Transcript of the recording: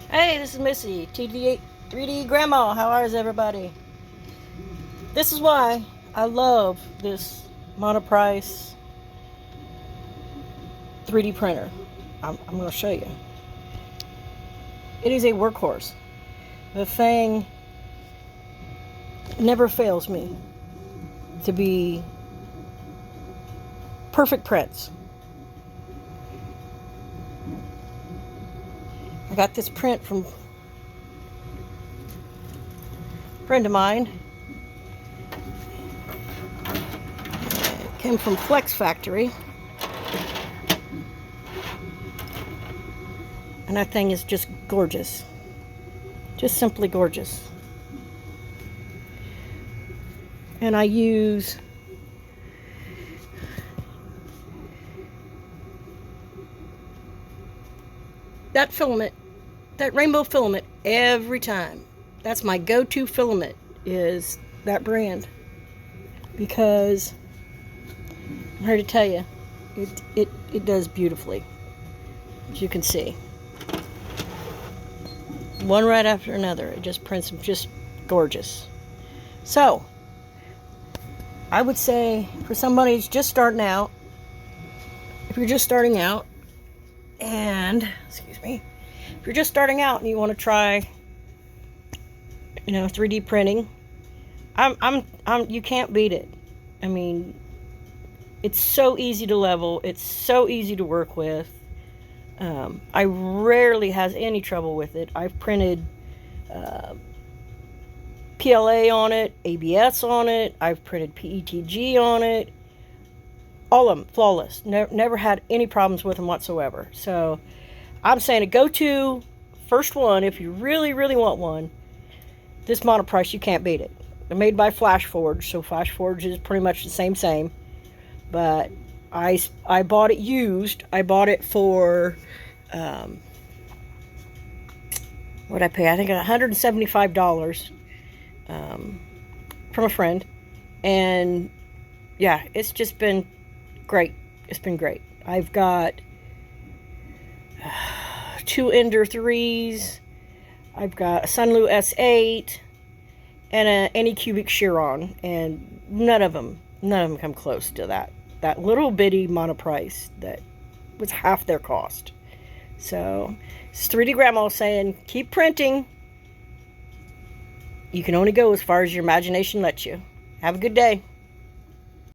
Hey, this is Missy, tty3d Grandma. How is everybody? This is why I love this monoprice 3D printer. I'm going to show you. It is a workhorse. The thing never fails me to be perfect prints. I got this print from a friend of mine. It came from Flex Factory. And that thing is just gorgeous. Just simply gorgeous. And I use that filament, that rainbow filament, every time. That's my go-to filament, is that brand. Because I'm here to tell you, it does beautifully, as you can see. One right after another. It just prints just gorgeous. So, I would say for somebody who's just starting out, if you're just starting out, and, excuse me, if you're just starting out and you want to try, 3D printing, you can't beat it. I mean, it's so easy to level. It's so easy to work with. I rarely has any trouble with it. I've printed PLA on it, ABS on it. I've printed PETG on it. All of them flawless. Never had any problems with them whatsoever. So I'm saying a go-to first one, if you really, really want one, this monoprice, you can't beat it. They're made by Flash Forge, so Flash Forge is pretty much the same. But I bought it used. I bought it for what'd I pay? I think $175 from a friend, and yeah, it's just been great. It's been great. I've got 2 Ender 3s. I've got a Sunlu S8 and a Anycubic Chiron, and none of them come close to that little bitty monoprice that was half their cost. So it's 3D Grandma saying, keep printing. You can only go as far as your imagination lets you. Have a good day.